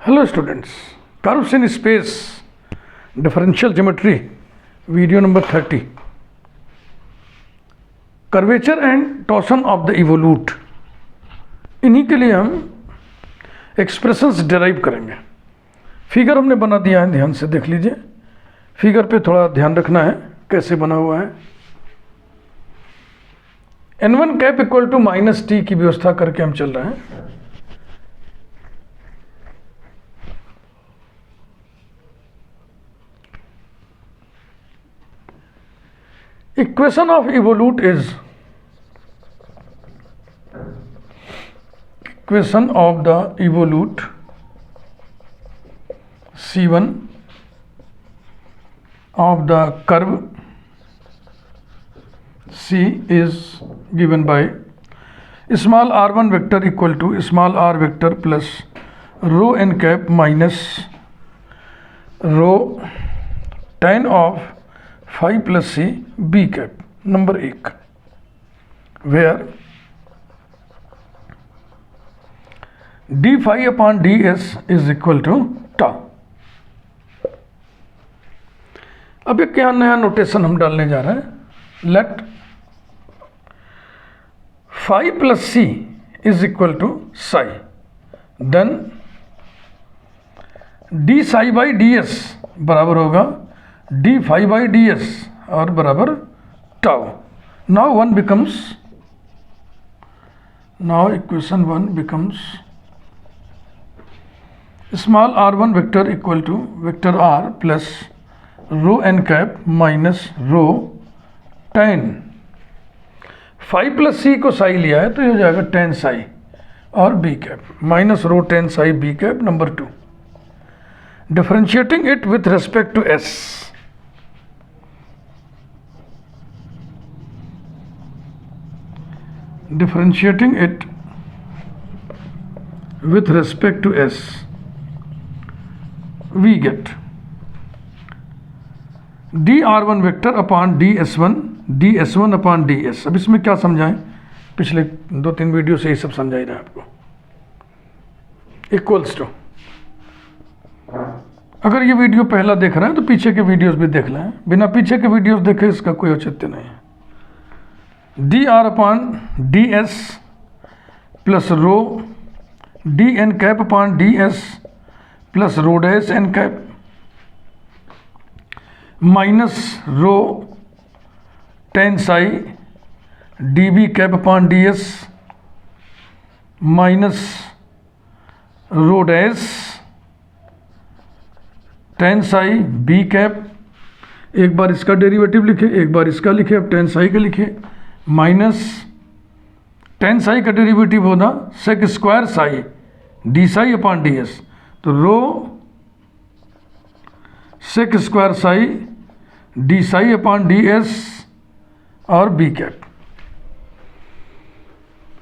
Hello students, curves in space, differential geometry, video number 30. Curvature and torsion of the evolute. इन्हीं के लिए हम expressions derive करेंगे. Figure हमने बना दिया है, ध्यान से देख लीजिए. फिगर पे थोड़ा ध्यान रखना है कैसे बना हुआ है. n1 cap equal to minus T की व्यवस्था करके हम चल रहे हैं. Equation of evolute is equation of the evolute C1 of the curve C is given by small r1 vector equal to small r vector plus rho n cap minus rho tan of phi plus c b cap. Number 1 where d phi upon ds is equal to tau. अब एक क्या नया notation हम डालने जा रहे हैं. Let phi plus c is equal to psi, then d psi by ds बराबर होगा d phi by ds और बराबर tau. Now equation 1 becomes small r1 vector equal to vector r plus rho n cap minus rho tan. phi plus c को psi लिया है तो ये हो जाएगा tan psi और b cap minus rho tan psi b cap. Number 2 differentiating it with respect to s. Differentiating it with respect to s, we get dr1 vector upon ds1 upon ds. अब इसमें क्या समझाएं, पिछले 2-3 video से ये सब समझा ही रहा है आपको. इक्वल्स टू, अगर ये वीडियो पहला देख रहे हैं तो पीछे के वीडियोस भी देख लें. बिना पीछे के वीडियोस देखे इसका कोई औचित्य नहीं है. D R upon D S plus rho D N cap upon D S plus rho dash N cap minus rho tan psi D B cap upon D S minus rho dash tan psi B cap. एक बार इसका derivative लिखे, एक बार इसका लिखे. अब ten psi का लिखे माइनस टेन साई का डेरिवेटिव होना sec square psi D psi upon D s. तो rho sec square psi D psi upon D S और बी कैप.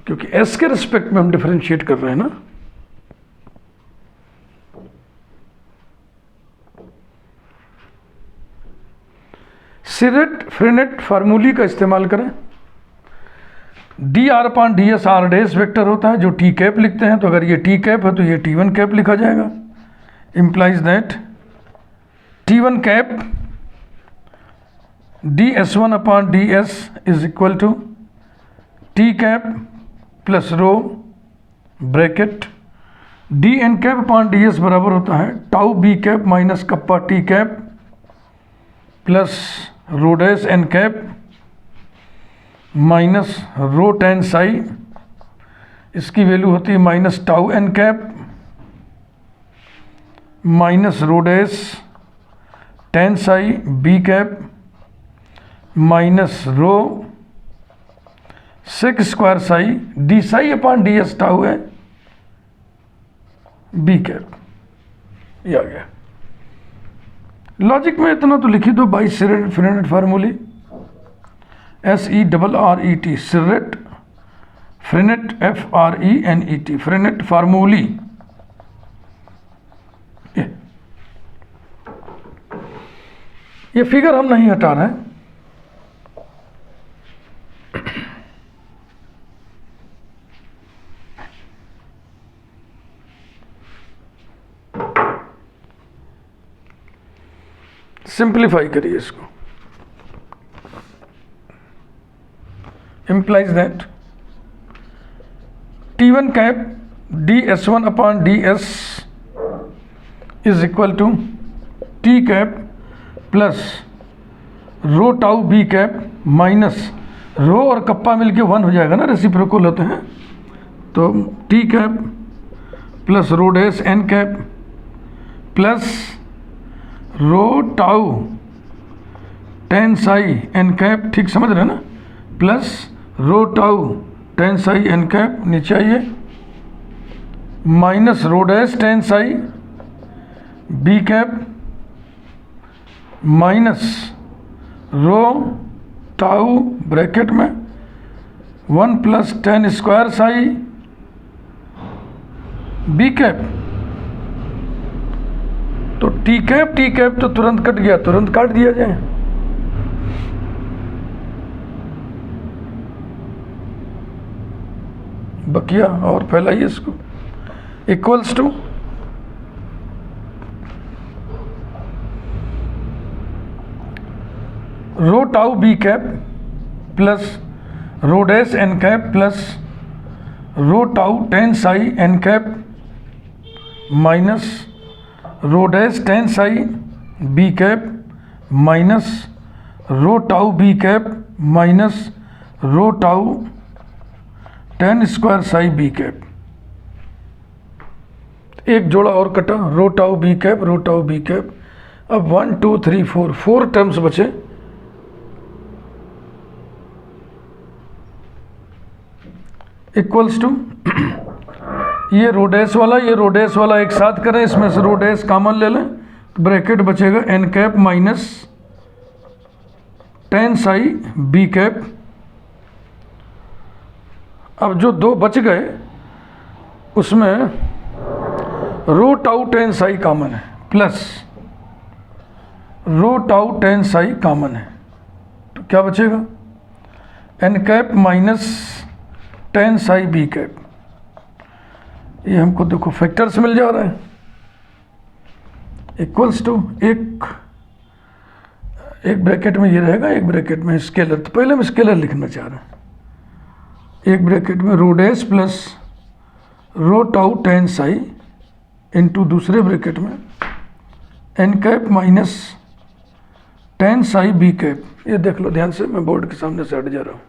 क्योंकि एस के रिस्पेक्ट में हम डिफरेंशिएट कर रहे हैं ना. सिरेट फ्रेनेट फार्मूली का इस्तेमाल करें. D R upon D S R dash vector होता है जो टी कैप लिखते हैं. तो अगर ये टी कैप है तो ये टी वन कैप लिखा जाएगा. Implies that T one cap D S one upon D S is equal to T cap plus rho bracket D N cap upon D S बराबर होता है tau B cap minus kappa T cap plus rho dash N cap minus rho tan psi. इसकी value होती है minus tau N cap minus rho dash tan psi B cap minus rho sec square psi D psi upon D S tau है b cap. ये आ गया. Logic में इतना तो लिखी दो. By Serret Frenet formulae SERRET Serret Frenet FRENET Frenet formulae. ये फिगर हम नहीं हटा रहे हैं. सिंप्लीफाई करिए इसको, implies that T1 cap ds1 upon ds is equal to T cap plus rho tau B cap minus rho और kappa मिलके 1 हो जाएगा ना, रेसिप्रोकल होते हैं, तो T cap plus rho dash N cap plus rho tau tan psi N cap, ठीक समझ रहे हैं ना, plus rho tau tan psi N cap नीचे आइए, minus rho dash tan psi B cap minus rho tau bracket में 1 plus tan square psi B cap, तो T cap तो तुरंत कट गया, तुरंत काट दिया जाए। बकिया और फैलाइए इसको, equals to rho tau B cap plus rho dash N cap plus rho tau tan psi N cap minus rho dash tan psi B cap minus rho tau B cap minus rho tau tan square psi B cap. एक जोड़ा और कटा, rho tau B cap, rho tau B cap. अब 1 2 3 4 terms बचे, equals to ये रोडेस वाला एक साथ करें, इसमें से रोडेस कॉमन ले लें, ब्रैकेट बचेगा N cap minus tan psi B cap. अब जो दो बच गए उसमें rho tau tan psi common है plus rho tau tan psi common है, तो क्या बचेगा N cap minus tan psi B cap. ये हमको देखो फैक्टर्स मिल जा रहे हैं, इक्वल्स टू एक ब्रैकेट में ये रहेगा, एक ब्रैकेट में स्केलर, तो पहले हम स्केलर लिखना चाह रहे हैं। एक ब्रैकेट में rho dash plus rho tau tan psi into दूसरे ब्रैकेट में N cap minus tan psi B cap. ये देख लो ध्यान से, मैं बोर्ड के सामने से हट जा रहा हूँ।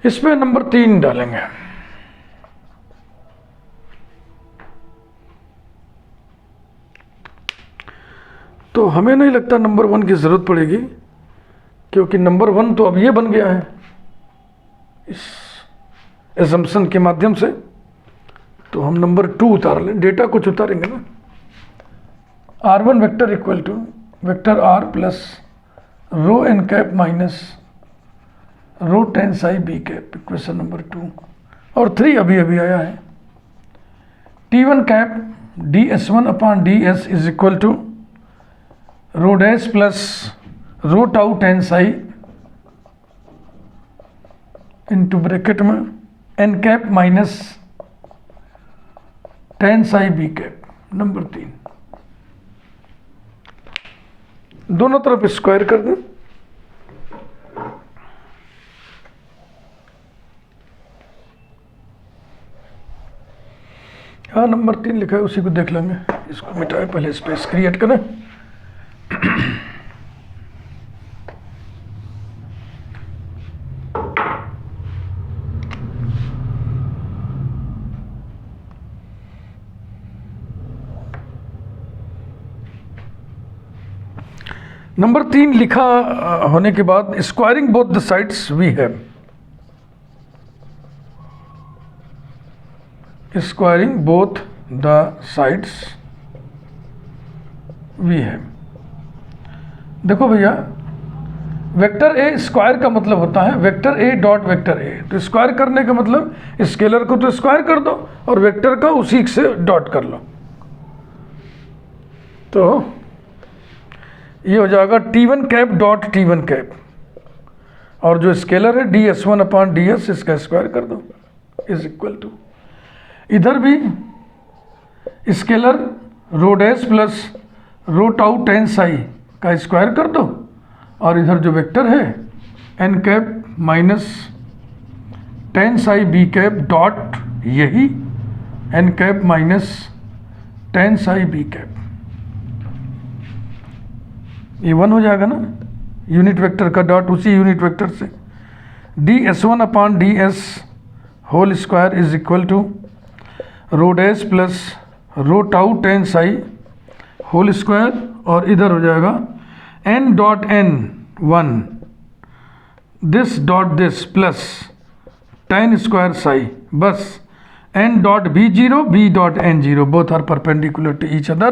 इसमें नंबर 3 डालेंगे, तो हमें नहीं लगता नंबर 1 की जरूरत पड़ेगी, क्योंकि नंबर 1 तो अब ये बन गया है इस एजम्पशन के माध्यम से। तो हम नंबर 2 उतार लें, डेटा कुछ उतारेंगे ना। R1 vector equal to vector R plus rho n cap minus rho tan psi B cap, equation number 2। और 3 अभी आया है, T1 cap ds1 upon ds is equal to rho dash plus rho tau tan psi into bracket में N cap minus tan psi B cap, number 3। दोनों तरफ square कर दें, हाँ नंबर 3 लिखा है उसी को देख लेंगे। इसको मिटाए, पहले स्पेस क्रिएट करें। नंबर 3 लिखा होने के बाद squaring both the sides we have, squaring both the sides we have. देखो भैया, वेक्टर ए स्क्वायर का मतलब होता है vector A dot vector A, तो स्क्वायर करने का मतलब स्केलर को तो स्क्वायर कर दो और वेक्टर का उसी से डॉट कर लो, तो ये हो जाएगा T1 cap dot T1 cap, और जो स्केलर है ds1 अपॉन ds इसका स्क्वायर कर दो इज इक्वल टू, इधर भी scalar rho dash plus rho tau tan psi का स्क्वायर कर दो, और इधर जो वेक्टर है n cap minus tan psi B cap dot यही n cap minus tan psi B cap, ये 1 हो जाएगा ना, यूनिट वेक्टर का डॉट उसी यूनिट वेक्टर से। D S one upon D s whole square is equal to rho dash plus rho tau tan psi whole square, और इधर हो जाएगा n dot n 1 this dot this plus tan square psi, बस n dot b 0 b dot n 0 both are perpendicular to each other,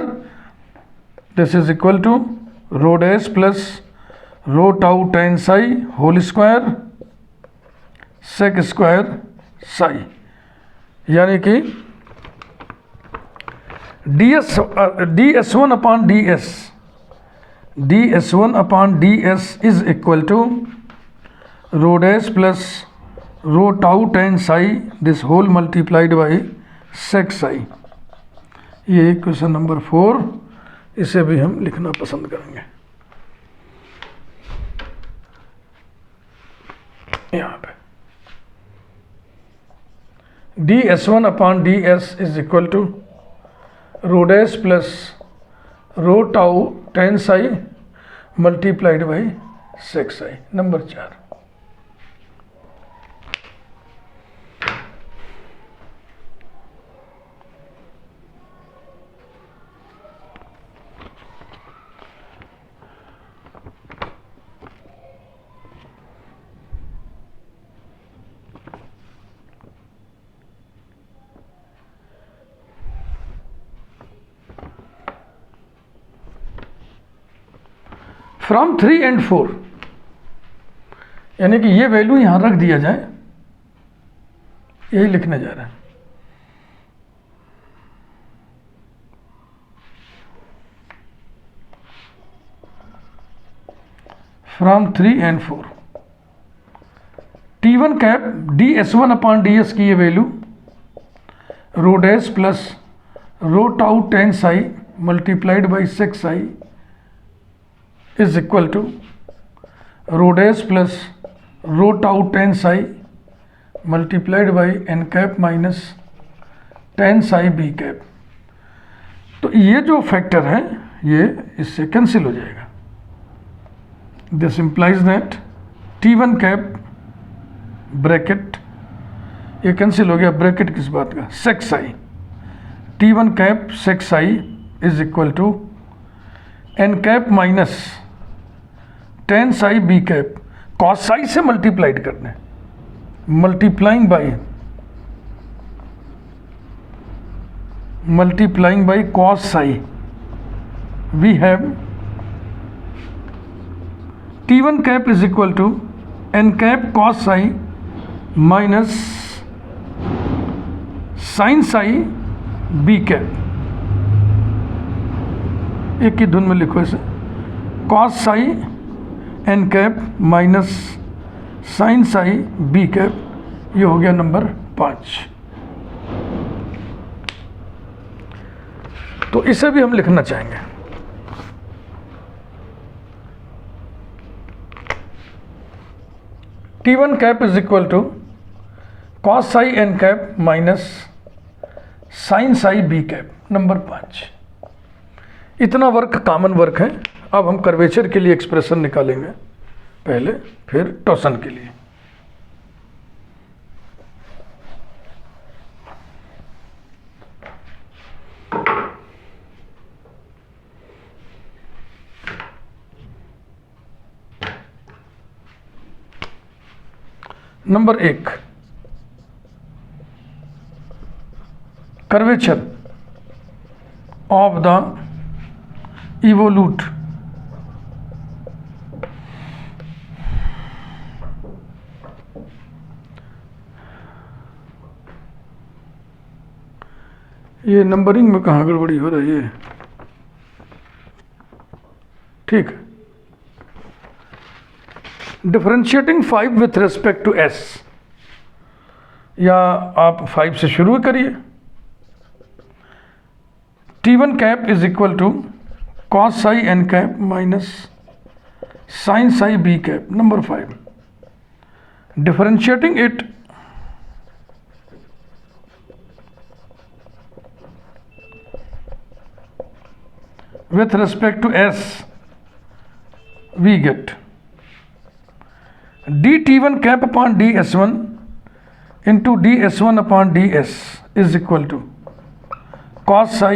this is equal to rho dash plus rho tau tan psi whole square sec square psi, यानी कि d S one upon D S one upon D S is equal to rho dash plus rho tau tan psi this whole multiplied by sec psi. ये question number 4, इसे भी हम लिखना पसंद करेंगे यहाँ पे। D S one upon D S is equal to rho dash plus rho tau tan psi multiplied by sec psi. Number 4, from 3 and 4, यानी कि ये वैल्यू यहां रख दिया जाए, यही लिखने जा रहे हैं। From 3 and 4 T1 cap D S one upon D S की ये value rho dash plus rho tau tan psi multiplied by sec psi is equal to rho dash plus rho tau tan psi multiplied by N cap minus tan psi B cap. तो ये जो factor है ये इससे cancel हो जाएगा। This implies that T1 cap bracket, ये cancel हो गया, ब्रैकेट किस बात का, sec psi, T1 cap sec psi is equal to N cap minus tan psi B cap, cos psi से मल्टीप्लाइड करने, multiplying by cos psi, we have T1 cap is equal to N cap cos psi minus sine psi B cap. एक ही धुन में लिखो इसे, cos psi N cap minus sine psi B cap. ये हो गया नंबर 5। तो इसे भी हम लिखना चाहेंगे। T1 cap is equal to cos psi N cap minus sine psi B cap, number 5। इतना वर्क कॉमन वर्क है। अब हम कर्वेचर के लिए एक्सप्रेशन निकालेंगे पहले, फिर टॉर्सन के लिए। Number 1, curvature of the evolute ये नंबरिंग में कहाँ गड़बड़ी हो रही है, ठीक। Differentiating 5 with respect to s, या आप 5 से शुरू करिए। T1 cap is equal to cos psi n cap minus sin psi b cap. Number 5, differentiating it with respect to s, we get dt1 cap upon ds1 into ds1 upon ds is equal to cos psi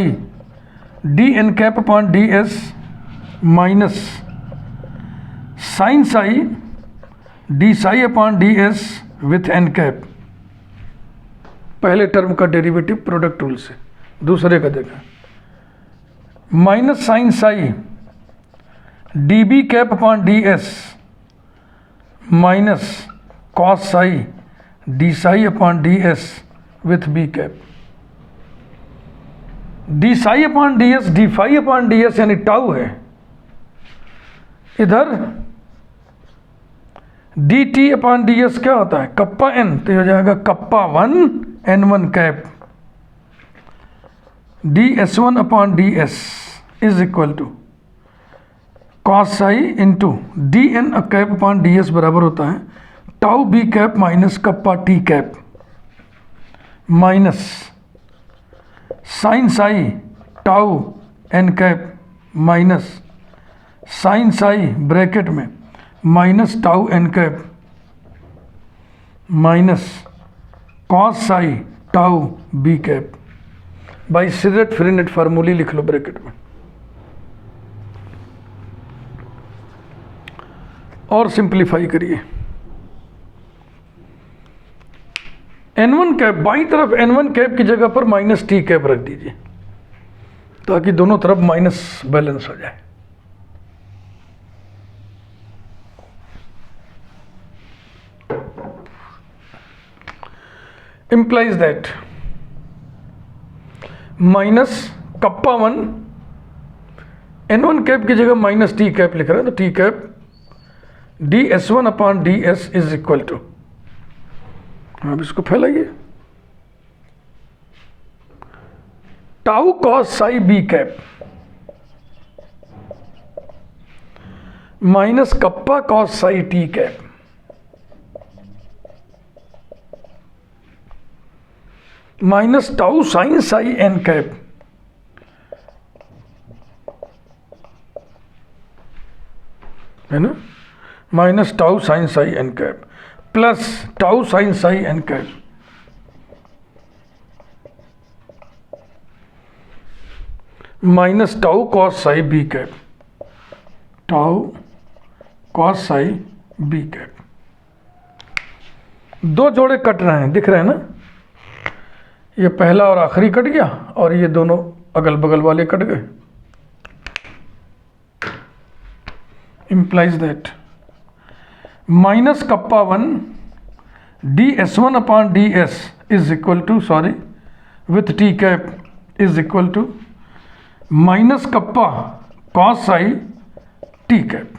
dn cap upon ds minus sin psi d psi upon ds with n cap. पहले term का derivative product rule से, दूसरे का देखा minus sine psi D B cap upon D S minus cos psi D psi upon D S with B cap. D psi upon D S D phi upon D S यानी tau है, इधर D T upon D S क्या होता है kappa N, तो हो जाएगा kappa one N one cap D S one upon D S is equal to cos psi into D N cap upon D S बराबर होता है tau B cap minus kappa T cap minus sine psi tau N cap minus sine psi bracket में minus tau N cap minus cos psi tau B cap. By Serret Frenet formulae लिख लो bracket में और simplify करिए. n1 cap by तरफ n1 cap की जगह पर माइनस टी कैप रख दीजिए ताकि दोनों तरफ माइनस बैलेंस हो जाए. implies that minus kappa one n1 cap की जगह माइनस टी कैप लिख रहे हैं तो T cap D S one upon D S is equal to, अब इसको फैलाइए tau cos psi B cap minus kappa cos psi T cap minus tau sine psi N cap है ना, minus tau sine psi N cap plus tau sine psi N cap minus tau cos psi B cap tau cos psi B cap. दो जोड़े cut रहे हैं, दिख रहे हैं ना, ये पहला और आखिरी कट गया और ये दोनों अगल बगल वाले कट गए. implies that minus kappa one D S one upon D S is equal to sorry with T cap is equal to minus kappa cos psi T cap.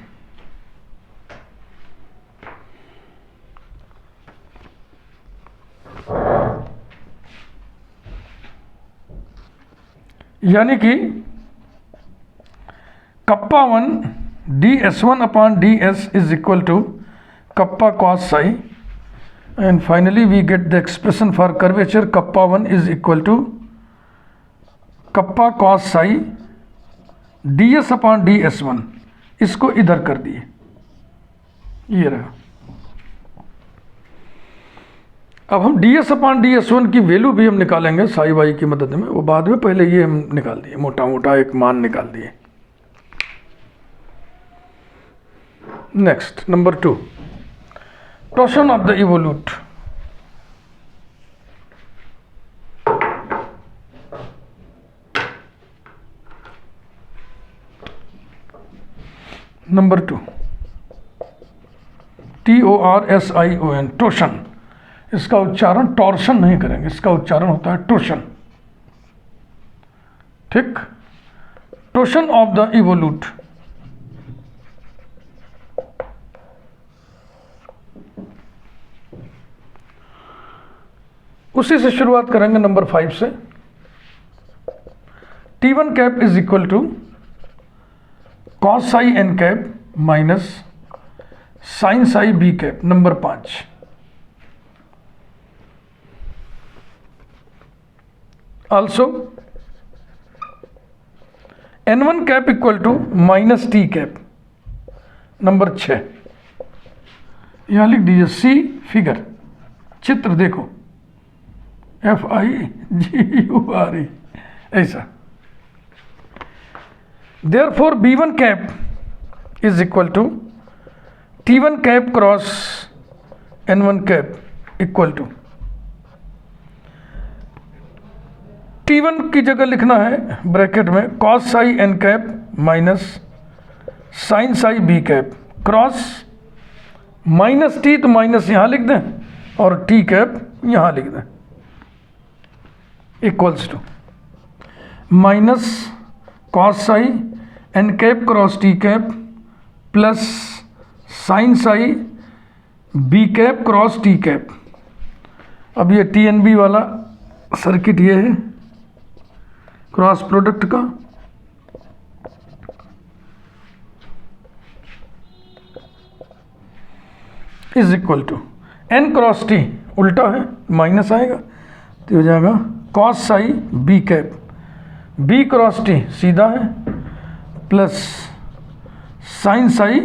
यानी कि kappa one D S one upon D S is equal to kappa cos psi and finally we get the expression for curvature kappa one is equal to kappa cos psi D S upon D S one. इसको इधर कर दिए, ये रहा. अब हम D S upon D S one की value भी हम निकालेंगे साई वाई की मदद में, वो बाद में, पहले ये हम निकाल दिए, मोटा मोटा एक मान निकाल दिए. Next number 2, torsion of the evolute. Number 2 TORSION torsion. इसका उच्चारण टॉर्शन नहीं करेंगे, इसका उच्चारण होता है टोर्शन. ठीक, टोर्शन ऑफ द इवोल्यूट. उसी से शुरुआत करेंगे नंबर 5 से. T1 cap is equal to cos psi N cap minus sine psi B cap. Number 5, also N1 cap equal to minus T cap. Number 6, यहां लिख दीजिए सी फिगर, चित्र देखो, FIGURE ऐसा। Therefore B1 cap is equal to T1 cap cross N1 cap equal to T1 की जगह लिखना है ब्रैकेट में cos psi N cap minus sine psi B cap cross minus T, तो माइनस यहां लिख दें और टी कैप यहां लिख दें, equals to minus cos psi N cap cross T cap plus sine psi B cap cross T cap. अब ये TNB वाला सर्किट ये है क्रॉस प्रोडक्ट का, is equal to N cross T, उल्टा है माइनस आएगा तो हो जाएगा cos psi B cap, B cross T सीधा है plus sine psi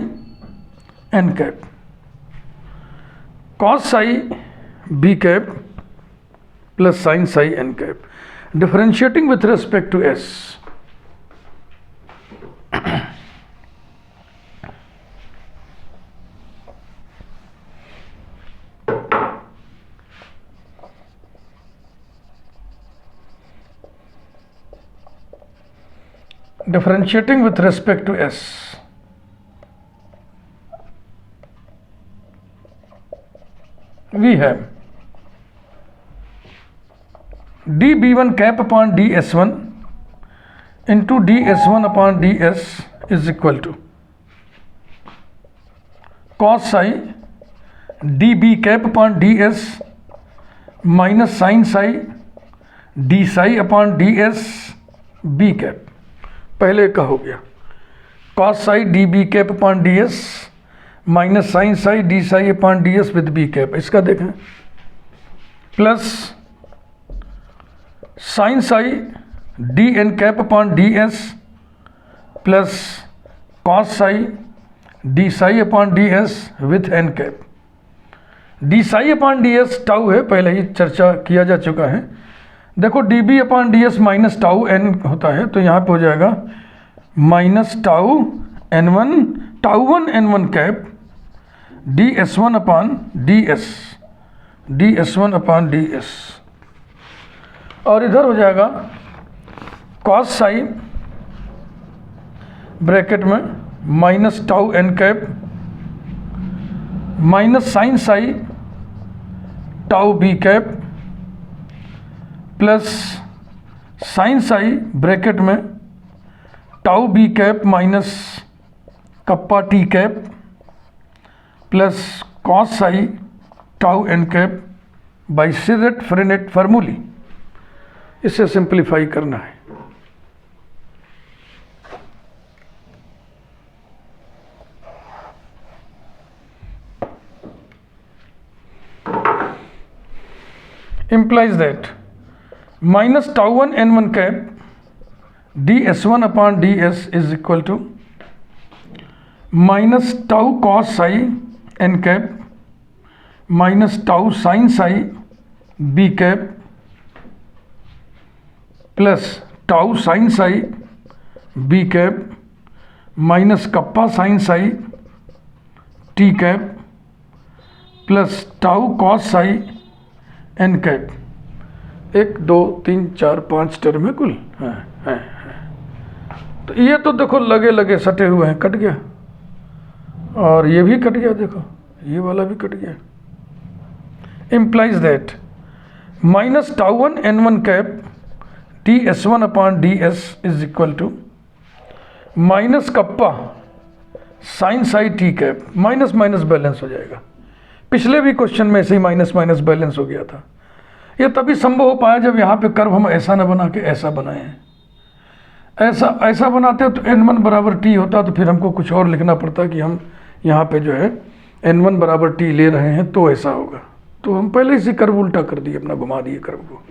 N cap, cos psi B cap plus sine psi N cap, differentiating with respect to S. Differentiating with respect to S. We have dB1 cap upon ds1 into ds1 upon ds is equal to cos psi dB cap upon ds minus sin psi d psi upon ds b cap। पहले का हो गया cos psi dB cap upon ds minus sin psi d psi upon ds with b cap। इसका देखें plus sine psi D N cap upon D S plus cos psi D psi upon D S with N cap. D psi upon D S tau है, पहले ही चर्चा किया जा चुका है। देखो D B upon D S minus tau N होता है, तो यहाँ पे हो जाएगा minus tau N one, tau one N one cap D S one upon D S one upon D S, और इधर हो जाएगा कॉस साई ब्रैकेट में minus tau N cap minus sine psi tau B cap plus sine psi bracket में tau B cap minus kappa T cap plus cos psi tau N cap by Serret Frenet formulae. इसे simplify करना है। implies that minus tau 1 n1 cap ds1 upon ds is equal to minus tau cos psi n cap minus tau sin psi b cap plus tau sine psi B cap minus kappa sine psi T cap plus tau cos psi N cap. 1 2 3 4 5 term है कुल है। तो ये तो देखो लगे लगे सटे हुए हैं, कट गया, और ये भी कट गया, देखो ये वाला भी कट गया। implies that minus tau 1 n1 cap ds1 upon ds is equal to minus kappa sine psi T cap, minus minus balance हो जाएगा। पिछले भी क्वेश्चन में ऐसे ही माइनस माइनस बैलेंस हो गया था। यह तभी संभव हो पाया जब यहाँ पे कर्व हम ऐसा ना बना के ऐसा बनाए हैं। ऐसा ऐसा बनाते तो n1 बराबर t होता, तो फिर हमको कुछ और लिखना पड़ता कि हम यहाँ पे जो है n1 बराबर t ले रहे हैं तो ऐसा होगा। तो हम पहले इसी कर्व उल्टा कर दिए, अपना घुमा दिए कर्व को।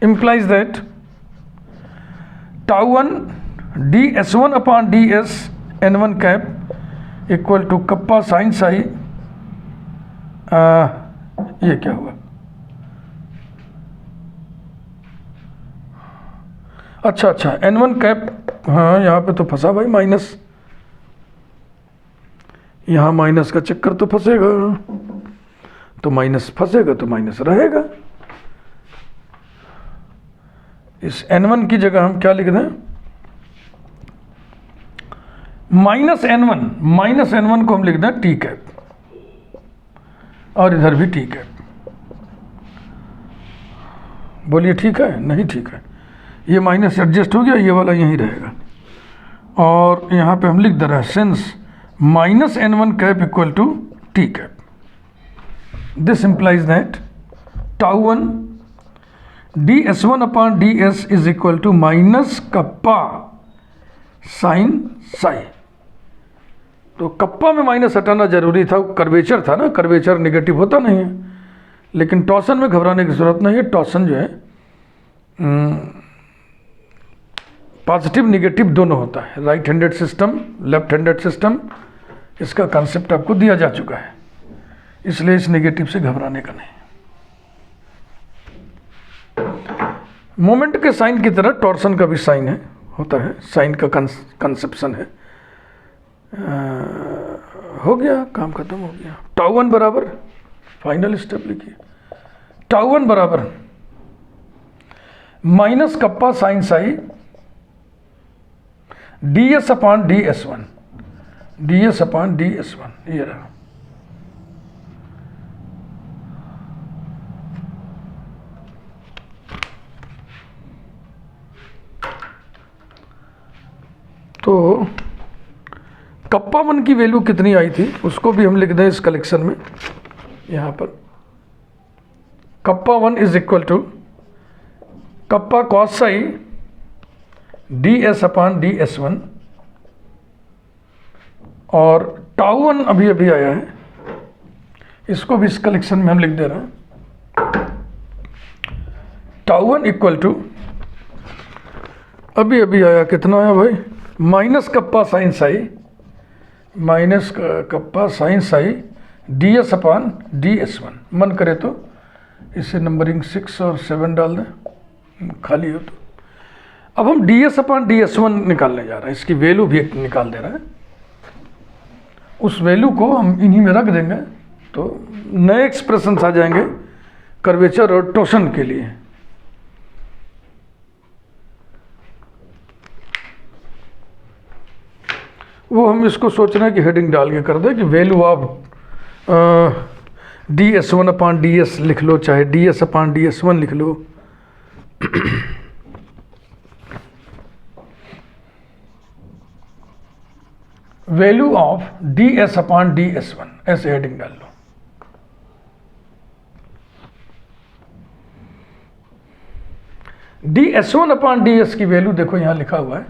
implies that tau1 ds1 upon ds n1 cap equal to kappa sine psi, ये क्या हुआ? अच्छा n1 कैप, हाँ यहाँ पे तो फंसा भाई माइनस, यहाँ माइनस का चक्कर तो फंसेगा, तो माइनस फंसेगा तो माइनस रहेगा। इस n1 की जगह हम क्या लिख दें? माइनस n1 को हम लिख दें t कैप, और इधर भी t कैप। बोलिए ठीक है? नहीं ठीक है, ये माइनस एडजस्ट हो गया, ये वाला यहीं रहेगा। और यहाँ पे हम लिख दे रहे हैं since minus n1 cap equal to t cap, this implies that tau1 ds1 upon ds is equal to minus kappa sine psi. तो कप्पा में माइनस हटाना जरूरी था, कर्वेचर था ना, कर्वेचर नेगेटिव होता नहीं है। लेकिन टॉर्सन में घबराने की जरूरत नहीं है, टॉर्सन जो है पॉजिटिव निगेटिव दोनों होता है, right handed system left handed system, इसका कॉन्सेप्ट आपको दिया जा चुका है, इसलिए इस नेगेटिव से घबराने का नहीं। मोमेंट के साइन की तरह टॉर्सन का भी साइन है, होता है, साइन का कंसेप्शन है। हो गया, काम खत्म हो गया। tau1 बराबर, फाइनल स्टेप लिखिए, tau1 बराबर minus kappa sine psi ds upon ds1, ds upon ds1, ये रहा। तो कप्पा 1 की वैल्यू कितनी आई थी उसको भी हम लिख दें इस कलेक्शन में। यहाँ पर kappa 1 is equal to kappa cos psi ds upon ds1, और tau1 अभी अभी आया है, इसको भी इस कलेक्शन में हम लिख दे रहे हैं। tau1 इक्वल टू अभी अभी आया, कितना आया भाई? Minus kappa sine psi, minus kappa sine psi ds upon ds1। मन करे तो इसे नंबरिंग 6 और 7 डाल दें, खाली हो तो। अब हम ds अपॉन ds1 निकालने जा रहे हैं, इसकी वैल्यू भी निकाल दे रहे हैं। उस वैल्यू को हम इन्हीं में रख देंगे तो नए एक्सप्रेशन आ जाएंगे कर्वेचर और टॉर्सन के लिए। वो हम इसको सोच रहे हैं कि हेडिंग डाल के कर दे कि value of ds1 upon ds लिख लो, चाहे ds अपॉन ds1 लिख लो। Value of ds upon ds1, ऐसे हेडिंग डाल लो। ds1 अपॉन ds की वैल्यू देखो यहां लिखा हुआ है,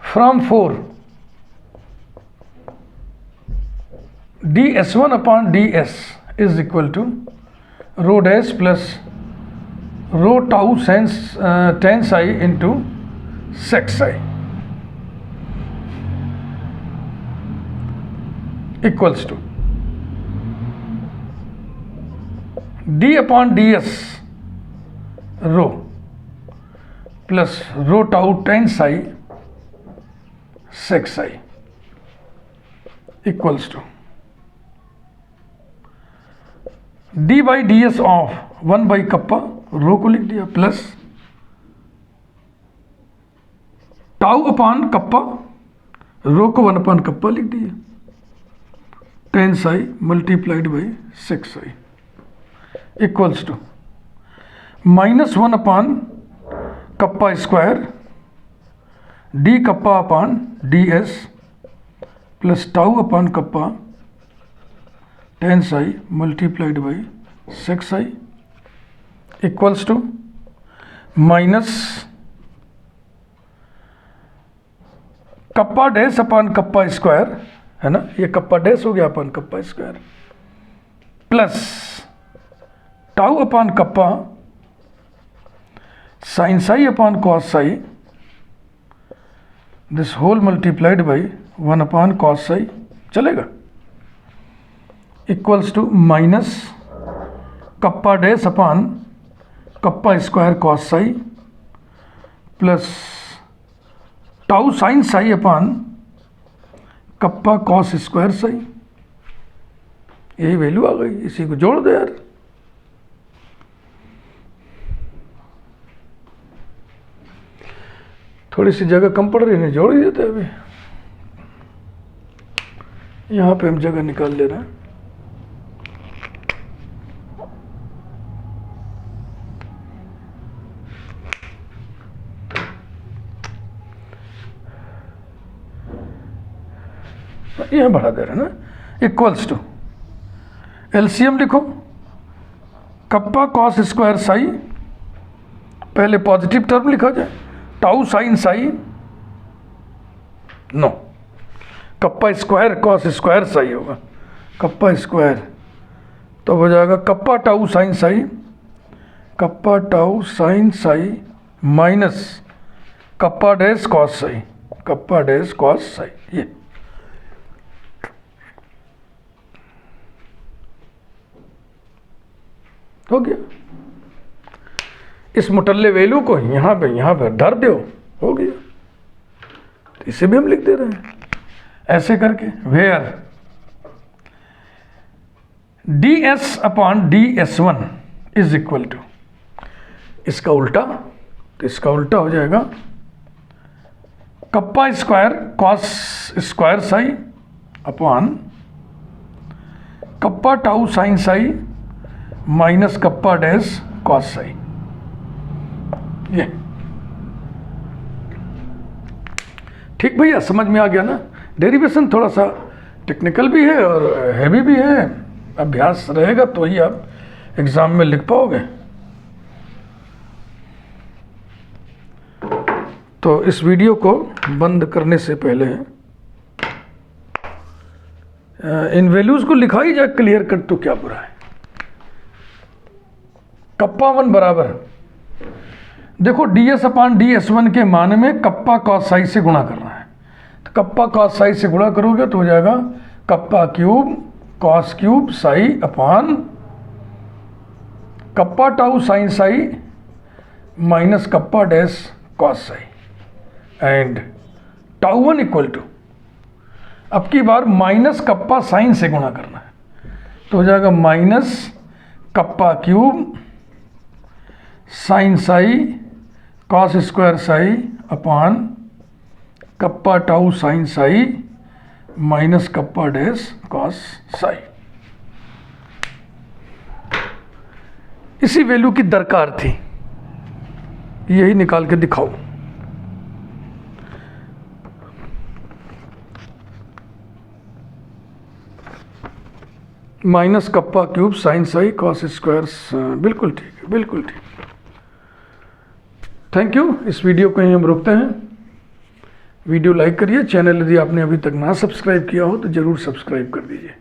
from 4 ds1 upon ds is equal to rho dash plus rho tau tan psi into sec psi equals to d upon ds rho plus rho tau tan psi sec psi equals to d by ds of 1 by kappa, rho को लिख दिया, plus tau upon kappa, rho को 1 upon kappa लिख दिया, tan psi multiplied by sec psi equals to -1 upon kappa square d kappa upon ds plus tau upon kappa tan psi multiplied by sec psi equals to minus kappa dash upon kappa square है ना, ये kappa dash हो गया upon kappa square, plus tau upon kappa sine psi upon cos psi, this whole multiplied by 1 upon cos Sai, चलेगा, equals to minus kappa dash upon kappa square cos psi plus tau sine psi upon kappa cos square psi. यही value आ गई, इसी को जोड़ दो यार। थोड़ी सी जगह कम पड़ रही है, जोड़ ही देते अभी। यहाँ पे हम जगह निकाल ले रहे हैं। यहाँ बढ़ा दे रहे हैं ना, इक्वल्स टू एलसीएम लिखो, कप्पा कॉस स्क्वायर साई, पहले पॉजिटिव टर्म लिखा जाए, tau sine psi, no kappa square cos square psi होगा, कप्पा स्क्वायर तो हो जाएगा kappa tau sine psi, kappa tau sine psi minus kappa dash cos psi, kappa dash cos psi. ये हो गया। इस मुटल्ले वैल्यू को यहाँ पे धर दो, हो गया। तो इसे भी हम लिख दे रहे हैं ऐसे करके, where D S upon D S one is equal to, इसका उल्टा, तो इसका उल्टा हो जाएगा kappa square cos square psi upon kappa tau sine psi minus kappa dash cos psi. ये ठीक भैया, समझ में आ गया ना। डेरिवेशन थोड़ा सा टेक्निकल भी है और हैवी भी है, अभ्यास रहेगा तो ही आप एग्जाम में लिख पाओगे। तो इस वीडियो को बंद करने से पहले इन वैल्यूज को लिखा ही जाए क्लियर कट, तो क्या बुरा है। कप्पा वन बराबर, देखो डी एस अपान डी एस वन के मान में कप्पा कॉस साई से गुणा करना है, तो कप्पा कॉस साई से गुणा करोगे तो हो जाएगा kappa cube cos cube psi upon kappa tau sine psi minus kappa dash cos psi and tau one equal to, अब की बार माइनस कप्पा साइन से गुणा करना है, तो हो जाएगा minus kappa cube sine psi cos square psi upon kappa tau sine psi minus kappa dash cos psi. इसी वैल्यू की दरकार थी, यही निकाल के दिखाओ। Minus kappa cube sine psi cos square, बिल्कुल ठीक है, बिल्कुल ठीक। Thank you. इस वीडियो को यहीं हम रोकते हैं। वीडियो लाइक करिए, चैनल यदि आपने अभी तक ना सब्सक्राइब किया हो तो ज़रूर सब्सक्राइब कर दीजिए।